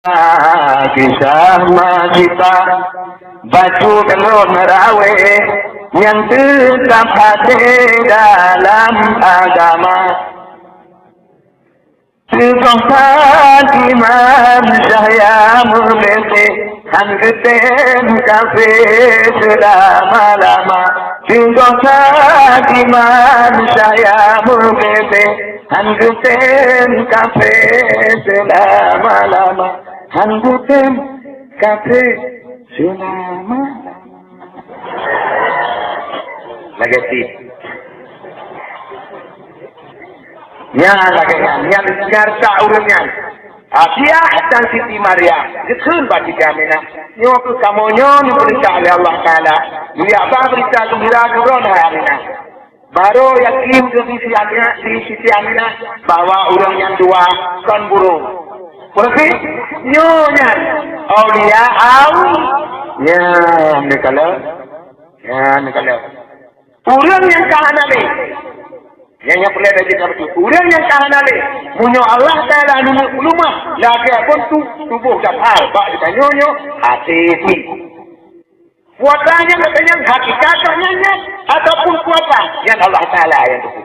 Kisah kita baju kalau merawe yang tetap hati dalam agama. Sebangsa Imam saya memiliki hanggetem kafe selama-lama. Sebangsa Imam saya memiliki hanggetem kafe selama-lama. Hanggetem kafe selama-lama. Lagi nya lagi nya bicara urangnya Asia dan Siti Maria dikeun bagi jamina nyo ku kamonyo ni berita oleh Allah Taala dia apa berita gembira duron harina baru yakin ke Siti Aminah bahwa urang yang dua kan burung berarti nyonya aulia ya nekala urang yang kahanale yang pernah ada kita betul. Orang yang kahanale, munyo Allah Taala nunu ulumah, lagi pun tubuh dapat, bak ditanyonyo hati. Kuatanya katanya hakikatnya ataupun kuasa yang Allah Taala yang itu.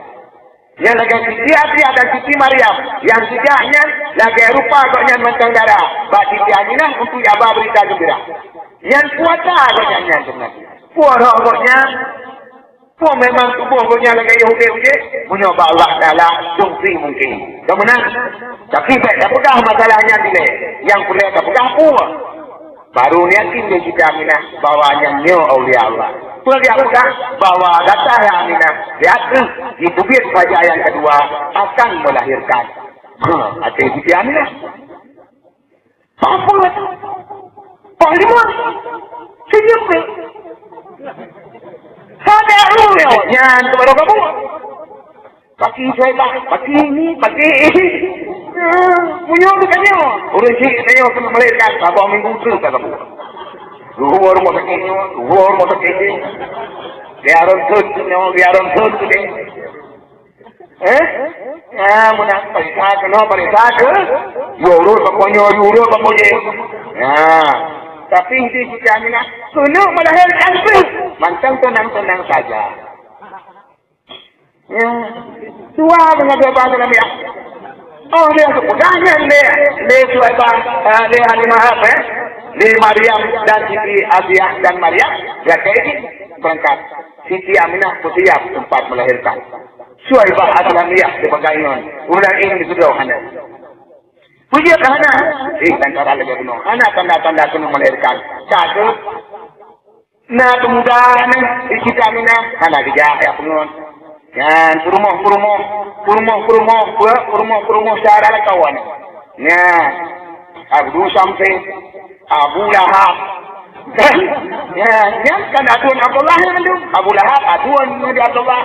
Yang lagi Siti Asia dan Siti Maryam, yang tidaknya lagi rupa koknya macam darah, bak Aminah untuk abah berita gembira. Yang kuasa koknya sebenarnya. Kuasa koknya memang tubuh punya lagi Yahudi menyoba Allah Taala jumpi mungkin. Kemudian tapi tak pegang masalahnya dia. Yang boleh tak pegang pun. Baru yakin dia kita Aminah bawanya nyo aulia Allah. Pun dia pegang bawa data yang Aminah. Dia di bukit saja yang kedua akan melahirkan. Hati kita Aminah. Apa? Parlimen. Senyum. Ada ruhnya kepada kamu. Pakai saya, pakai ini. Punya bukannya. Orang sih saya akan melahirkan apa minggu tu kata kamu. Luar masa kini. Biaran tu deh. Mana periksa ke? Euro pokoknya. Tapi di Siti Aminah sunuh melahirkan pun macam tenang-tenang saja. Ya, dua dengan dua bahasa Nabi. Oh dia kepegangan dia suaiban dia Halimah dia Maryam dan Siti Asia dan Maryam. Ya kayak ini berangkat. Siti Aminah bersiap tempat melahirkan. Suaibah Aslamiyah di Pagainon. Ulang ini disedohana. Puja kahana, tentara lagi penuh. Anak tanda-tanda kena melahirkan. Satu, na kemudahan di Siti Aminah, anak dia ya penuh. Yan, kurumuh secara kawan. Ya, Abu Sampai, Abu Lahab. Ya, kan aduan Abdullah yang itu. Abu Lahab aduan di Abdullah.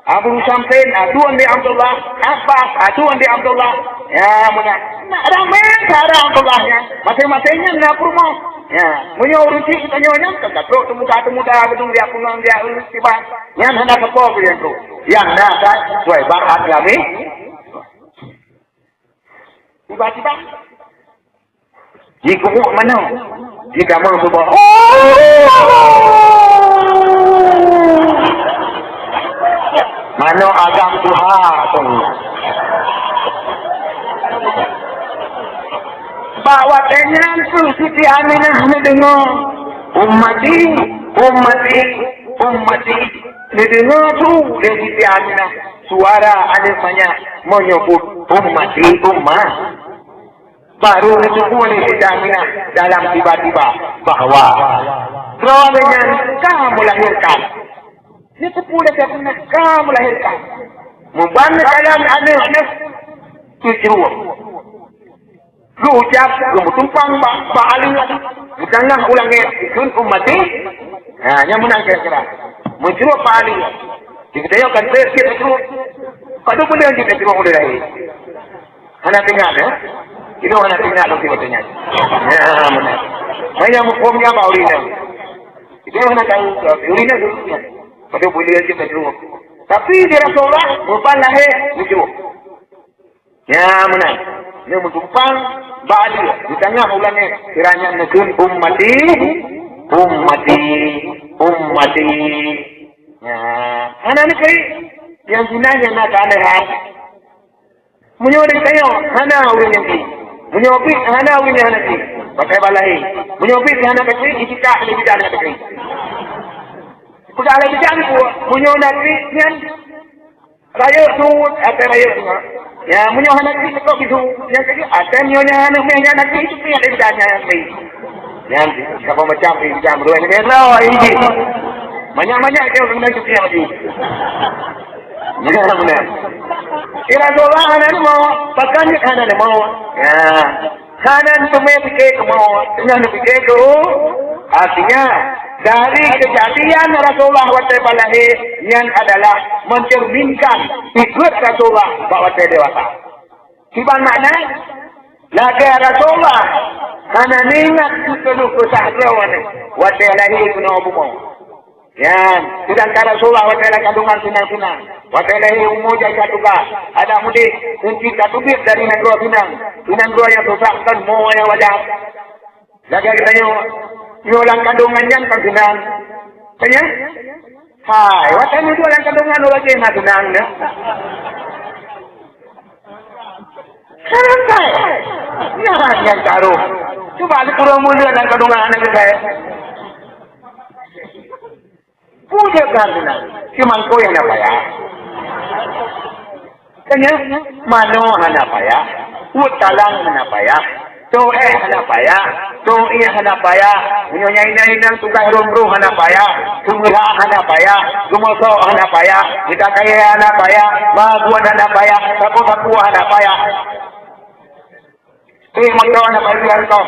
Abu Sampai aduan di Abdullah. Abbas aduan di Abdullah. Ya, mana? Ramai cara Abdullahnya. Masing-masingnya nak rumah. Ya, punya urusi kita nyonya kan temuda gedung dia pulang dia tiba. Yang hendak kepo dia tu. Yang nak kan suai barat lagi. Tiba-tiba jika mu mana? Jika mu subah. Mana agam Tuhan tu. Bawa dengan tu Siti Aminah ni dengar ummati ni dengar tu dari Siti Aminah suara alimanya menyebut ummati baru itu boleh Siti Aminah dalam tiba-tiba bahwa dengan kamu melahirkan ini sepuluh sebenarnya kamu melahirkan membanding dalam anak tujuh lu ucap, lu tumpang, Pak Ali, bukanlah ulangnya, ikut ummati, yang menang kira-kira. Mencuruh Pak Ali, jika dia akan berkira itu, kalau boleh jika dia boleh lagi. Anak tinggal, itu anak tinggal, lu tidak tanya. Ya, menang. Banyak hukumnya Pak Ulina. Itu anak tahu, Ulina dulu, kalau boleh jika dia. Tapi dia Rasulullah, bukan lahir, mencuruh. Ya menang. Dia mentumpang balik di tengah ulangnya kiranya negeri ummati. Ya, anak ni kiri yang gunanya nak keanehan. Menyuruh kayo, hana ulun yang kiri. Menyuruh hana ulun yang kiri. Pakai balai. Menyuruh hana kiri, itikah lebih dah nak kiri. Kuda lebih dah ni menyuruh nak kiri yang raya tu atau raya tu. Ya, menyuruh hana kiri kok gitu. Yang kiri atau menyuruhnya hana nak kiri itu yang lebih dah yang kiri. Yang siapa macam ini jam dua ni merah ini. Banyak-banyak dia kena cuci lagi. Benar. Kira doa anak mau, pakai anak mau. Ya, anak tu fikir mau, dengan fikir tu, artinya dari kejadian Rasulullah SAW yang adalah mencerminkan figur Rasulullah bahwa dia dewasa. Siapa makna? Lagi Rasulullah, anak ingat seluruh kesaharawan, wajah lahir kena obumau. Ya, sedangkan Rasulullah wajah kandungan tunang-tunang. Wajah lahir umur jaya juga. Ada mudik, kunci katubir dari negara tunang. Tunang dua yang susahkan, mau yang wajah. Lagi kita nyulang kandungan yang kan tunang. Tanya? Hai, wajah nyulang kandungan wajah yang tunang. Santai. Ya, yang taruh. Coba ada kurang mulia dalam kandungan anak saya. Puja karena cuma kau yang apa ya? Tanya, mano apa ya? Utalang apa ya? Toe apa ya? Toe apa ya? Nyonya inang tukang rumruh apa ya? Sumira apa ya? Gumoso apa ya? Kita kaya apa ya? Baguan apa ya? Sapu apa ya? Motor apa dia tu?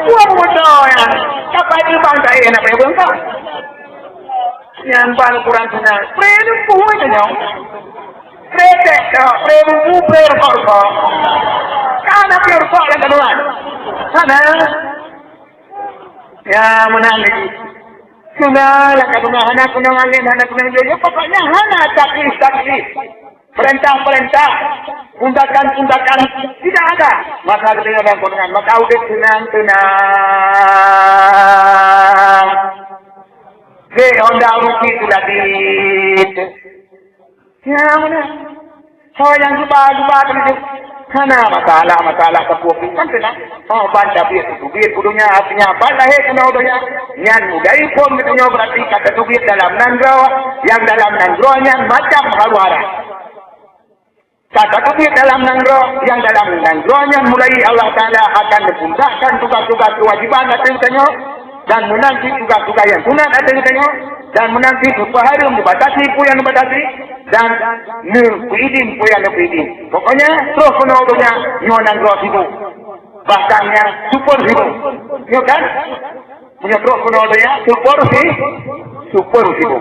Buat motor ya. Kapal di pantai nak pergi bangsa. Yang paling kurang senang. Prenu pun aja. Pretek, prenu kau. Karena kau yang kedua. Sana. Ya menang lagi. Sudah yang kedua anak kunangan jojo. Pokoknya anak taklis. Perintah, undakan tidak ada. Maka ketika dalam konongan, maka udah tenang. Honda rugi sudah di. Ya mana? So yang jumpa itu. Karena masalah kepuasan kan tenang. Oh banda biar kudunya artinya apa? Lahir kena odanya. Yang mudai pun betulnya berarti kata tubir dalam nanggro. Yang dalam nanggro-nya macam haluara. Kata tubir dalam nanggro, yang dalam nanggro-nya mulai Allah Ta'ala akan memudahkan tugas-tugas kewajiban atasnya dan menanti tugas-tugas yang sunat atasnya dan menanti kepaharum dibatasi pun yang dibatasi dan nukuidin pun yang nukuidin. Pokoknya terus penuhnya nyawa nanggro situ. Bahkan yang super situ. Ya kan? Punya terus penuhnya super situ.